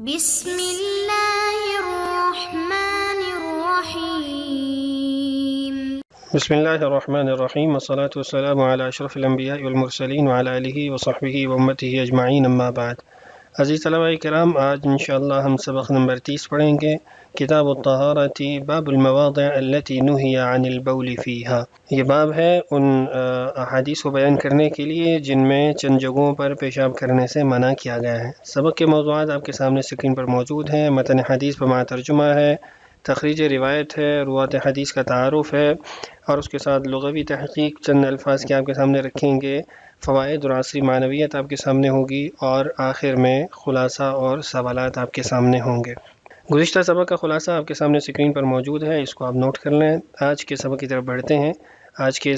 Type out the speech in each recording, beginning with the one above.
بسم اللہ الرحمن الرحیم بسم اللہ الرحمن الرحیم والصلاة والسلام علی اشرف الانبیاء والمرسلین وعلی آلہ وصحبہ وامتہ اجمعین اما بعد۔ عزیز طلبہ کرام، آج انشاءاللہ ہم سبق نمبر 30 پڑھیں گے، کتاب الطہارۃ باب المواضع التي نہی عن البول فیہا۔ یہ باب ہے ان احادیث کو بیان کرنے کے لیے جن میں چند جگہوں پر پیشاب کرنے سے منع کیا گیا ہے۔ سبق کے موضوعات آپ کے سامنے اسکرین پر موجود ہیں۔ متن حدیث پر مع ترجمہ ہے، تخریج روایت ہے، روات حدیث کا تعارف ہے، اور اس کے ساتھ لغوی تحقیق چند الفاظ کے آپ کے سامنے رکھیں گے، فوائد اور عصری معنویت آپ کے سامنے ہوگی، اور آخر میں خلاصہ اور سوالات آپ کے سامنے ہوں گے۔ گزشتہ سبق کا خلاصہ آپ کے سامنے اسکرین پر موجود ہے، اس کو آپ نوٹ کر لیں۔ آج کے سبق کی طرف بڑھتے ہیں۔ آج کے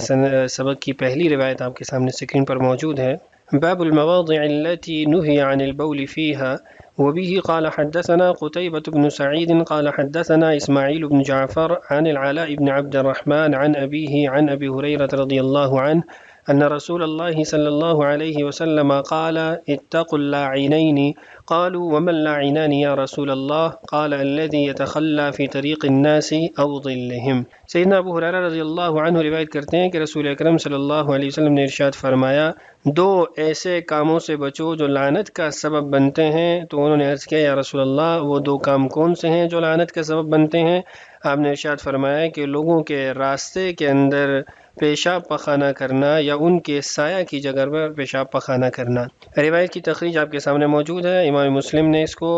سبق کی پہلی روایت آپ کے سامنے اسکرین پر موجود ہے۔ باب المواضع التي نهي عن البول فيها وبه قال حدثنا قتيبة بن سعيد قال حدثنا إسماعيل بن جعفر عن العلاء بن عبد الرحمن عن أبيه عن أبي هريرة رضي الله عنه أن رسول الله صلى الله عليه وسلم قال اتقوا اللاعنين قالوا وما اللاعنان يا رسول الله قال الذي يتخلى في طريق الناس أو ظلهم۔ سیدنا ابو ہریرہ رضی اللہ عنہ روایت کرتے ہیں کہ رسول اکرم صلی اللہ علیہ وسلم نے ارشاد فرمایا، دو ایسے کاموں سے بچو جو لعنت کا سبب بنتے ہیں۔ تو انہوں نے عرض کیا، یا رسول اللہ وہ دو کام کون سے ہیں جو لعنت کا سبب بنتے ہیں؟ آپ نے ارشاد فرمایا کہ لوگوں کے راستے کے اندر پیشاب پخانہ کرنا یا ان کے سایہ کی جگہ پر پیشاب پخانہ کرنا۔ روایت کی تخریج آپ کے سامنے موجود ہے۔ امام مسلم نے اس کو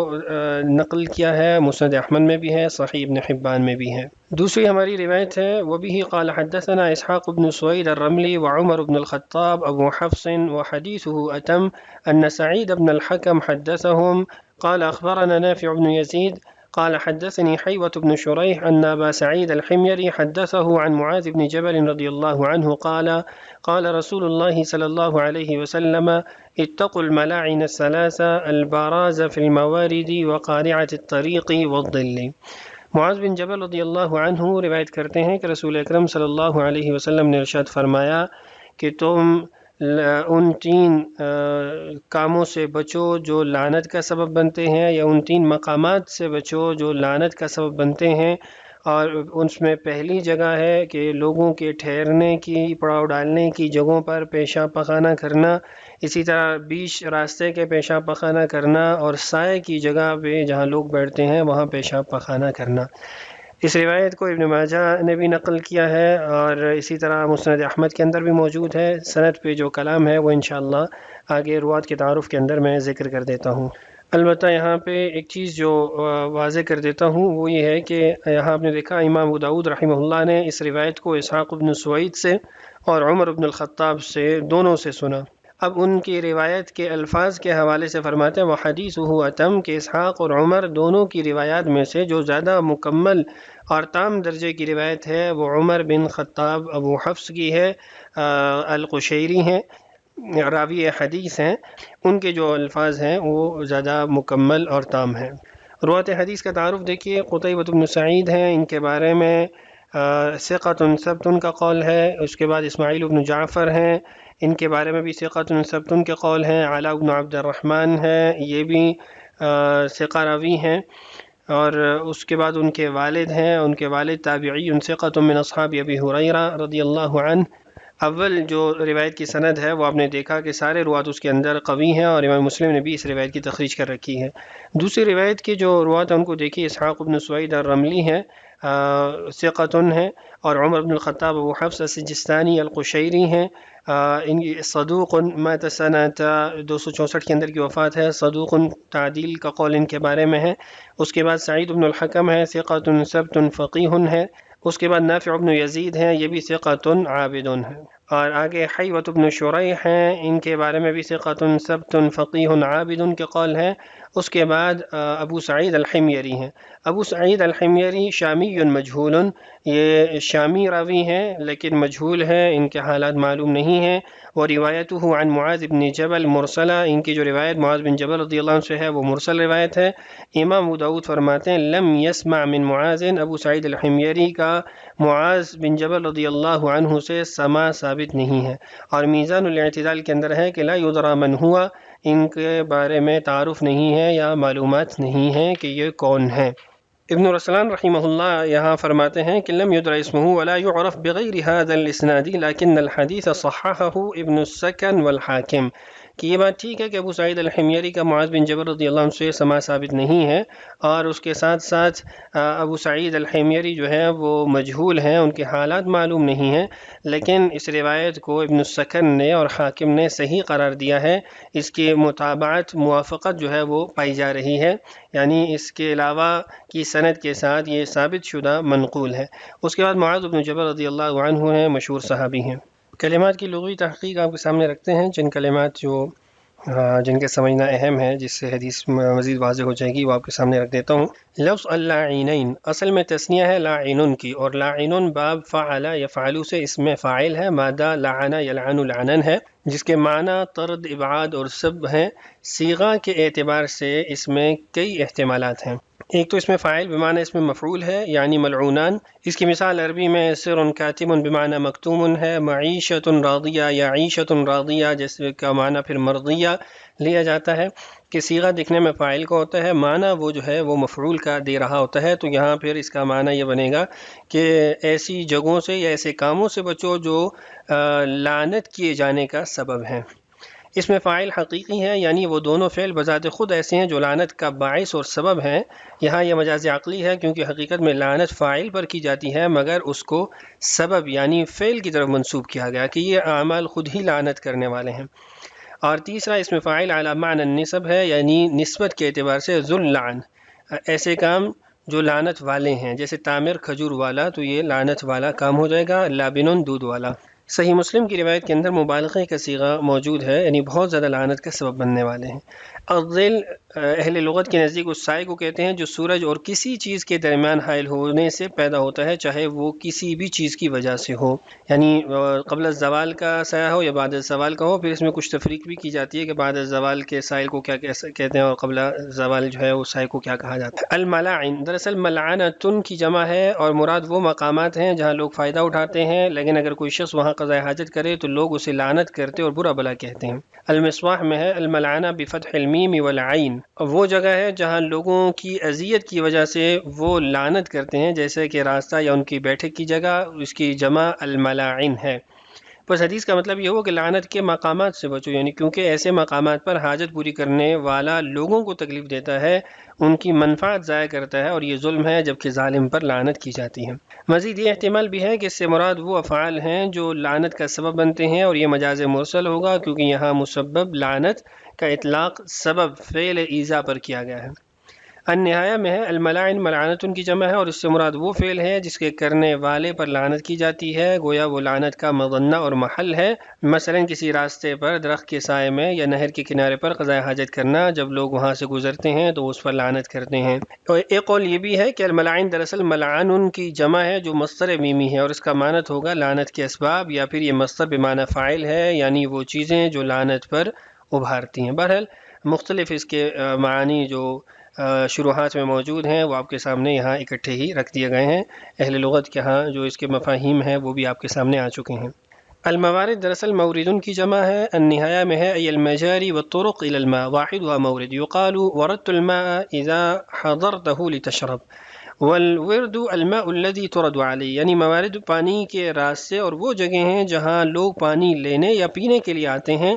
نقل کیا ہے، مسند احمد میں بھی ہے، صحیح ابن حبان میں بھی ہے۔ دوسری ہماری روایت ہے، وبه قال حدثنا اسحاق بن سويد الرملي وعمر بن الخطاب ابو حفص وحديثه اتم ان سعيد بن الحكم حدثهم قال اخبرنا نافع بن يزيد قال حدثني حيوة بن شريح أن أبا سعيد الحميري حدثه عن معاذ بن جبل رضي الله عنه قال رسول الله صلى الله عليه وسلم اتقوا الملاعن الثلاثة البراز في الموارد وقارعة الطريق والظل۔ معاذ بن جبل رضی اللہ عنہ روایت کرتے ہیں کہ رسول اکرم صلی اللہ علیہ وسلم نے ارشاد فرمایا کہ تم ان تین کاموں سے بچو جو لعنت کا سبب بنتے ہیں، یا ان تین مقامات سے بچو جو لعنت کا سبب بنتے ہیں، اور اس میں پہلی جگہ ہے کہ لوگوں کے ٹھہرنے کی، پڑاؤ ڈالنے کی جگہوں پر پیشاب پخانہ کرنا، اسی طرح بیچ راستے کے پیشاب پخانہ کرنا، اور سائے کی جگہ پہ جہاں لوگ بیٹھتے ہیں وہاں پیشاب پخانہ کرنا۔ اس روایت کو ابن ماجہ نے بھی نقل کیا ہے، اور اسی طرح مسند احمد کے اندر بھی موجود ہے۔ سند پہ جو کلام ہے وہ انشاءاللہ آگے روات کے تعارف کے اندر میں ذکر کر دیتا ہوں۔ البتہ یہاں پہ ایک چیز جو واضح کر دیتا ہوں وہ یہ ہے کہ یہاں آپ نے دیکھا امام ابو داؤد رحمہ اللہ نے اس روایت کو اسحاق بن سوید سے اور عمر بن الخطاب سے دونوں سے سنا۔ اب ان کی روایت کے الفاظ کے حوالے سے فرماتے ہیں وحدیثہ اتم، کہ اسحاق اور عمر دونوں کی روایات میں سے جو زیادہ مکمل اور تام درجے کی روایت ہے وہ عمر بن خطاب ابو حفص کی ہے، القشیری ہیں، راوی حدیث ہیں، ان کے جو الفاظ ہیں وہ زیادہ مکمل اور تام ہیں۔ روات حدیث کا تعارف دیکھیے، قتیبۃ بن سعید ہیں، ان کے بارے میں ثقۃ ثبت کا قول ہے۔ اس کے بعد اسماعیل بن جعفر ہیں، ان کے بارے میں بھی ثقۃ ثبت کے قول ہیں۔ علاء بن عبد الرحمن ہیں، یہ بھی ثقہ راوی ہیں۔ اور اس کے بعد ان کے والد ہیں، ان کے والد تابعی ثقۃ من اصحاب ابی ہریرہ رضی اللہ عنہ۔ اول جو روایت کی سند ہے وہ آپ نے دیکھا کہ سارے روات اس کے اندر قوی ہیں، اور امام مسلم نے بھی اس روایت کی تخریج کر رکھی ہے۔ دوسری روایت کی جو روات ہیں ان کو دیکھیے، اسحاق بن سوید الرملی ہیں، ثقۃ ہیں، اور عمر بن الخطاب ابو حفص السجستانی القشیری ہیں، ان کی صدوق مات سنۃ 264 کے اندر کی وفات ہے، صدوق تعدیل کا قول ان کے بارے میں ہے۔ اس کے بعد سعید بن الحکم ہے، ثقۃ ثبت فقیہ ہے۔ اس کے بعد نافع بن یزید ہیں، یہ بھی ثقۃ عابد ہیں۔ اور آگے حیوۃ بن شریح ہیں، ان کے بارے میں بھی ثقۃ ثبت فقیہ عابد کے قول ہے۔ اس کے بعد ابو سعید الحميري ہیں۔ ابو سعید الحميري شامی مجہول، یہ شامی راوی ہیں لیکن مجہول ہیں، ان کے حالات معلوم نہیں ہیں۔ وروایته عن معاذ بن جبل مرسلہ، ان کی جو روایت معاذ بن جبل رضی اللہ عنہ سے ہے وہ مرسل روایت ہے۔ امام ابو داؤد فرماتے ہیں لم يسمع من معاذ، ابو سعید الحميري کا معاذ بن جبل رضی اللہ عنہ سے سماع ثابت نہیں ہے۔ اور میزان الاعتدال کے اندر ہے کہ لا يدرى من ہوا، ان کے بارے میں تعارف نہیں ہے یا معلومات نہیں ہیں کہ یہ کون ہیں۔ ابن رسلان رحمہ اللہ یہاں فرماتے ہیں کہ لم يدر اسمه ولا يعرف بغیر هذا الاسناد لكن الحديث صححه ابن السکن والحاکم، کہ یہ بات ٹھیک ہے کہ ابو سعید الحمیری کا معاذ بن جبل رضی اللہ عنہ سے سماع ثابت نہیں ہے، اور اس کے ساتھ ساتھ ابو سعید الحمیری جو ہے وہ مجہول ہیں، ان کے حالات معلوم نہیں ہیں، لیکن اس روایت کو ابن السکن نے اور حاکم نے صحیح قرار دیا ہے، اس کی متابعت موافقت جو ہے وہ پائی جا رہی ہے، یعنی اس کے علاوہ کی سند کے ساتھ یہ ثابت شدہ منقول ہے۔ اس کے بعد معاذ بن جبل رضی اللہ عنہ ہیں، مشہور صحابی ہیں۔ کلمات کی لغوی تحقیق آپ کے سامنے رکھتے ہیں، جن کلمات جن کے سمجھنا اہم ہے، جس سے حدیث مزید واضح ہو جائے گی، وہ آپ کے سامنے رکھ دیتا ہوں۔ لفظ اللاعنین اصل میں تثنیہ ہے لاعنن کی، اور لاعنن باب فعل یفعل سے اس میں فاعل ہے، مادہ لعن یلعن لعنن ہے، جس کے معنی طرد، ابعاد اور سب ہیں۔ صیغہ کے اعتبار سے اس میں کئی احتمالات ہیں۔ ایک تو اس میں فاعل بمعنی اس میں مفعول ہے، یعنی ملعونان۔ اس کی مثال عربی میں سر کاتم بمعنی مکتوم ہے، معیشت راضیہ یا عیشت راضیہ جس کا معنی پھر مرضیہ لیا جاتا ہے، کہ صیغہ دکھنے میں فاعل کا ہوتا ہے، معنی وہ جو ہے وہ مفعول کا دے رہا ہوتا ہے۔ تو یہاں پھر اس کا معنی یہ بنے گا کہ ایسی جگہوں سے یا ایسے کاموں سے بچو جو لعنت کیے جانے کا سبب ہیں۔ اس میں فاعل حقیقی ہے، یعنی وہ دونوں فعل بذات خود ایسے ہیں جو لعنت کا باعث اور سبب ہیں۔ یہاں یہ مجاز عقلی ہے، کیونکہ حقیقت میں لعنت فاعل پر کی جاتی ہے، مگر اس کو سبب یعنی فعل کی طرف منسوب کیا گیا کہ یہ اعمال خود ہی لعنت کرنے والے ہیں۔ اور تیسرا اس میں فاعل علی معنی النسب ہے، یعنی نسبت کے اعتبار سے ذو اللعن، ایسے کام جو لعنت والے ہیں، جیسے تامر کھجور والا، تو یہ لعنت والا کام ہو جائے گا، لابن دودھ والا۔ صحیح مسلم کی روایت کے اندر مبالغے کا صیغہ موجود ہے، یعنی بہت زیادہ لعنت کا سبب بننے والے ہیں۔ الظل اہل لغت کے نزدیک اس سائے کو کہتے ہیں جو سورج اور کسی چیز کے درمیان حائل ہونے سے پیدا ہوتا ہے، چاہے وہ کسی بھی چیز کی وجہ سے ہو، یعنی قبل الزوال کا سایہ ہو یا بعد الزوال کا ہو۔ پھر اس میں کچھ تفریق بھی کی جاتی ہے کہ بعد الزوال کے سائل کو کیا کہتے ہیں اور قبل الزوال جو ہے اس سائے کو کیا کہا جاتا ہے۔ الملاعن دراصل ملعنتن کی جمع ہے، اور مراد وہ مقامات ہیں جہاں لوگ فائدہ اٹھاتے ہیں، لیکن اگر کوئی شخص وہاں قضاء حاجت کرے تو لوگ اسے لعنت کرتے اور برا بلا کہتے ہیں۔ المصواح میں ہے الملعنہ بفتح المیم والعین، وہ جگہ ہے جہاں لوگوں کی اذیت کی وجہ سے وہ لعنت کرتے ہیں، جیسے کہ راستہ یا ان کی بیٹھک کی جگہ، اس کی جمع الملاعن ہے۔ بس حدیث کا مطلب یہ ہو کہ لعنت کے مقامات سے بچو، یعنی کیونکہ ایسے مقامات پر حاجت پوری کرنے والا لوگوں کو تکلیف دیتا ہے، ان کی منفعت ضائع کرتا ہے، اور یہ ظلم ہے، جبکہ ظالم پر لعنت کی جاتی ہے۔ مزید یہ احتمال بھی ہے کہ اس سے مراد وہ افعال ہیں جو لعنت کا سبب بنتے ہیں، اور یہ مجاز مرسل ہوگا کیونکہ یہاں مسبب لعنت کا اطلاق سبب فعل ایذا پر کیا گیا ہے۔ النہایہ میں ہے الملاعن ملعنتن کی جمع ہے، اور اس سے مراد وہ فعل ہے جس کے کرنے والے پر لعنت کی جاتی ہے، گویا وہ لعنت کا مظنہ اور محل ہے۔ مثلا کسی راستے پر، درخت کے سائے میں یا نہر کے کنارے پر قضاء حاجت کرنا، جب لوگ وہاں سے گزرتے ہیں تو اس پر لعنت کرتے ہیں۔ اور ایک قول یہ بھی ہے کہ الملاعن دراصل ملعن کی جمع ہے جو مصدر میمی ہے، اور اس کا معنی ہوگا لعنت کے اسباب، یا پھر یہ مصدر بمعنی فاعل ہے، یعنی وہ چیزیں جو لعنت پر ابھارتی ہیں۔ بہرحال مختلف اس کے معانی جو شروحات میں موجود ہیں وہ آپ کے سامنے یہاں اکٹھے ہی رکھ دیے گئے ہیں۔ اہل لغت کے ہاں جو اس کے مفاہیم ہیں وہ بھی آپ کے سامنے آ چکے ہیں۔ الموارد دراصل موردن کی جمع ہے، النہایہ میں ہے ای المجاری والطرق الى الماء واحدها مورد، يقال وردت الماء اذا حضرته لتشرب، والورد الماء الذي ترد عليه، یعنی موارد پانی کے راستے اور وہ جگہ ہیں جہاں لوگ پانی لینے یا پینے کے لیے آتے ہیں،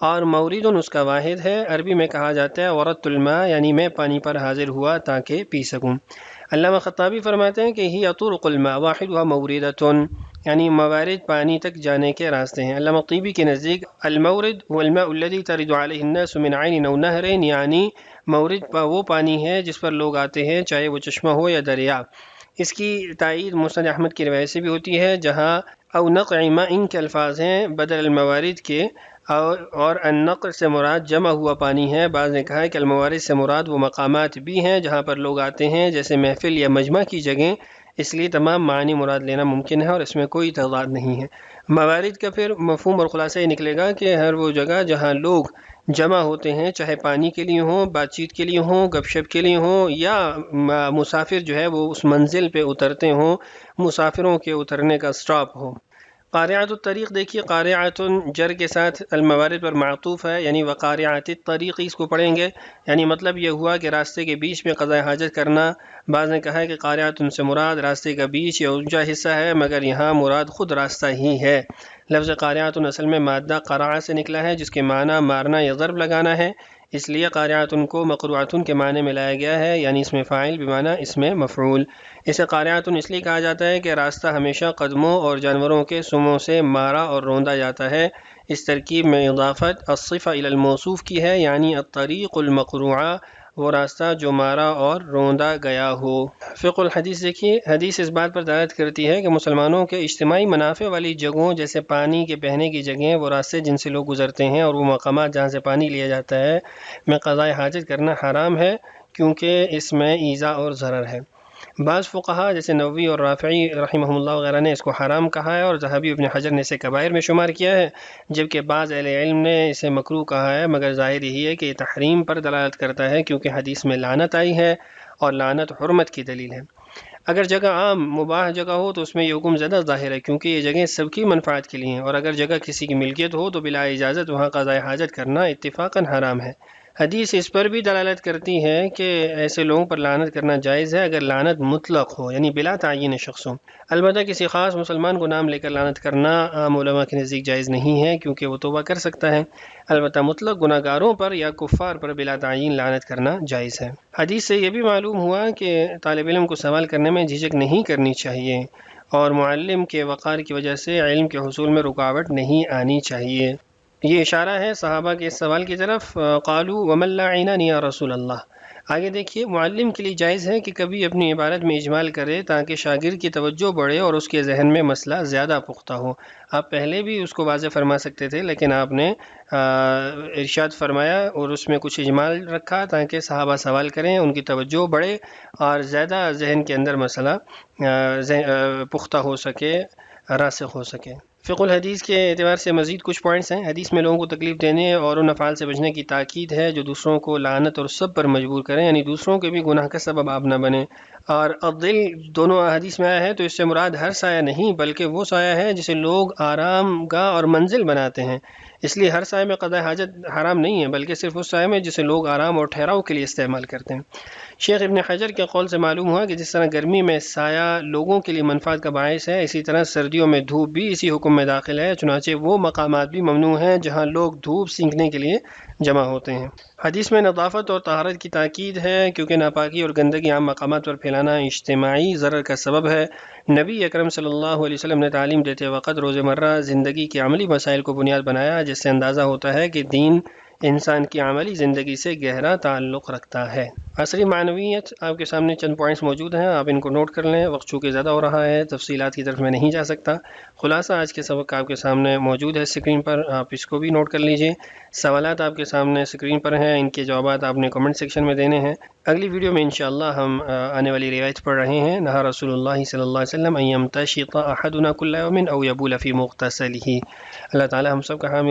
اور موردن اس کا واحد ہے۔ عربی میں کہا جاتا ہے وردت الماء، یعنی میں پانی پر حاضر ہوا تاکہ پی سکوں۔ علامہ خطابی فرماتے ہیں کہ ہی طرق الماء واحدها موردۃ، یعنی موارد پانی تک جانے کے راستے ہیں۔ علامہ طیبی کے نزدیک المورد هو الماء الذي ترد عليه الناس من عین او نہر، یعنی مورد وہ پانی ہے جس پر لوگ آتے ہیں، چاہے وہ چشمہ ہو یا دریا۔ اس کی تائید مسند احمد کی روایت سے بھی ہوتی ہے، جہاں او نقع ماء کے الفاظ ہیں بدل الموارد کے، اور النقع سے مراد جمع ہوا پانی ہے۔ بعض نے کہا ہے کہ الموارد سے مراد وہ مقامات بھی ہیں جہاں پر لوگ آتے ہیں، جیسے محفل یا مجمع کی جگہیں، اس لیے تمام معنی مراد لینا ممکن ہے اور اس میں کوئی تضاد نہیں ہے۔ موارد کا پھر مفہوم اور خلاصہ یہ نکلے گا کہ ہر وہ جگہ جہاں لوگ جمع ہوتے ہیں، چاہے پانی کے لیے ہوں، بات چیت کے لیے ہوں، گپ شپ کے لیے ہوں، یا مسافر جو ہے وہ اس منزل پہ اترتے ہوں، مسافروں کے اترنے کا سٹاپ ہو۔ قارعۃ الطریق دیکھیے قارعۃ جر کے ساتھ الموارد پر معطوف ہے، یعنی وقارعۃ الطریق اس کو پڑھیں گے، یعنی مطلب یہ ہوا کہ راستے کے بیچ میں قضاء حاجت کرنا۔ بعض نے کہا ہے کہ قارعۃ سے مراد راستے کا بیچ یا اونچا حصہ ہے، مگر یہاں مراد خود راستہ ہی ہے۔ لفظ قارعۃ اصل میں مادہ قرع سے نکلا ہے جس کے معنی مارنا یا ضرب لگانا ہے، اس لیے قارعۃ کو مقروعۃ کے معنی میں لایا گیا ہے، یعنی اس میں فاعل بمعنی اس میں مفعول۔ اسے قارعۃ اس لیے کہا جاتا ہے کہ راستہ ہمیشہ قدموں اور جانوروں کے سموں سے مارا اور روندا جاتا ہے۔ اس ترکیب میں اضافت الصفہ الی الموصوف کی ہے، یعنی الطریق المقروعہ، وہ راستہ جو مارا اور روندا گیا ہو۔ فقہ الحدیث دیکھیے، حدیث اس بات پر دلالت کرتی ہے کہ مسلمانوں کے اجتماعی منافع والی جگہوں جیسے پانی کے بہنے کی جگہیں، وہ راستے جن سے لوگ گزرتے ہیں اور وہ مقامات جہاں سے پانی لیا جاتا ہے، میں قضاء حاجت کرنا حرام ہے، کیونکہ اس میں ایذا اور ضرر ہے۔ بعض فقہا جیسے نووی اور رافعی رحمہم اللہ وغیرہ نے اس کو حرام کہا ہے، اور ذہبی ابن حجر نے اسے کبائر میں شمار کیا ہے، جبکہ بعض اہل علم نے اسے مکروہ کہا ہے، مگر ظاہر یہی ہے کہ یہ تحریم پر دلالت کرتا ہے، کیونکہ حدیث میں لعنت آئی ہے اور لعنت حرمت کی دلیل ہے۔ اگر جگہ عام مباح جگہ ہو تو اس میں یہ حکم زیادہ ظاہر ہے، کیونکہ یہ جگہیں سب کی منفعت کے لیے ہیں، اور اگر جگہ کسی کی ملکیت ہو تو بلا اجازت وہاں قضاء حاجت کرنا اتفاقاً حرام ہے۔ حدیث اس پر بھی دلالت کرتی ہے کہ ایسے لوگوں پر لعنت کرنا جائز ہے اگر لعنت مطلق ہو، یعنی بلا تعین شخص ہو۔ البتہ کسی خاص مسلمان کو نام لے کر لعنت کرنا عام علماء کے نزدیک جائز نہیں ہے، کیونکہ وہ توبہ کر سکتا ہے۔ البتہ مطلق گناہ گاروں پر یا کفار پر بلا تعین لعنت کرنا جائز ہے۔ حدیث سے یہ بھی معلوم ہوا کہ طالب علم کو سوال کرنے میں جھجک نہیں کرنی چاہیے، اور معلم کے وقار کی وجہ سے علم کے حصول میں رکاوٹ نہیں آنی چاہیے۔ یہ اشارہ ہے صحابہ کے اس سوال کی طرف، قالوا ومن لعننی یا رسول اللہ۔ آگے دیکھیے، معلم کے لیے جائز ہے کہ کبھی اپنی عبارت میں اجمال کرے تاکہ شاگرد کی توجہ بڑھے اور اس کے ذہن میں مسئلہ زیادہ پختہ ہو۔ آپ پہلے بھی اس کو واضح فرما سکتے تھے، لیکن آپ نے ارشاد فرمایا اور اس میں کچھ اجمال رکھا تاکہ صحابہ سوال کریں، ان کی توجہ بڑھے اور زیادہ ذہن کے اندر مسئلہ پختہ ہو سکے، راسخ ہو سکے۔ فقہ الحدیث کے اعتبار سے مزید کچھ پوائنٹس ہیں۔ حدیث میں لوگوں کو تکلیف دینے اور ان افعال سے بچنے کی تاکید ہے جو دوسروں کو لعنت اور سب پر مجبور کریں، یعنی دوسروں کے بھی گناہ کا سبب آپ نہ بنیں۔ اور الظل دونوں حدیث میں آیا ہے تو اس سے مراد ہر سایہ نہیں بلکہ وہ سایہ ہے جسے لوگ آرام گاہ اور منزل بناتے ہیں، اس لیے ہر سایہ میں قضاء حاجت حرام نہیں ہے، بلکہ صرف اس سایہ میں جسے لوگ آرام اور ٹھہراؤ کے لیے استعمال کرتے ہیں۔ شیخ ابن حجر کے قول سے معلوم ہوا کہ جس طرح گرمی میں سایہ لوگوں کے لیے منفعت کا باعث ہے، اسی طرح سردیوں میں دھوپ بھی اسی حکم میں داخل ہے، چنانچہ وہ مقامات بھی ممنوع ہیں جہاں لوگ دھوپ سینکنے کے لیے جمع ہوتے ہیں۔ حدیث میں نظافت اور طہارت کی تاکید ہے، کیونکہ ناپاکی اور گندگی عام مقامات پر پھیلانا اجتماعی ضرر کا سبب ہے۔ نبی اکرم صلی اللہ علیہ وسلم نے تعلیم دیتے وقت روزمرہ زندگی کے عملی مسائل کو بنیاد بنایا، جس سے اندازہ ہوتا ہے کہ دین انسان کی عملی زندگی سے گہرا تعلق رکھتا ہے۔ عصری معنویت آپ کے سامنے چند پوائنٹس موجود ہیں، آپ ان کو نوٹ کر لیں، وقت چونکہ زیادہ ہو رہا ہے، تفصیلات کی طرف میں نہیں جا سکتا۔ خلاصہ آج کے سبق آپ کے سامنے موجود ہے اسکرین پر، آپ اس کو بھی نوٹ کر لیجئے۔ سوالات آپ کے سامنے اسکرین پر ہیں، ان کے جوابات آپ نے کمنٹ سیکشن میں دینے ہیں۔ اگلی ویڈیو میں انشاءاللہ ہم آنے والی روایت پڑھ رہے ہیں۔ نہا رسول اللہ صلی اللہ علیہ وسلم ان یمتشط احدنا کل یوم او یبول فی مغتسلہ۔ اللہ تعالی ہم سب کا حامی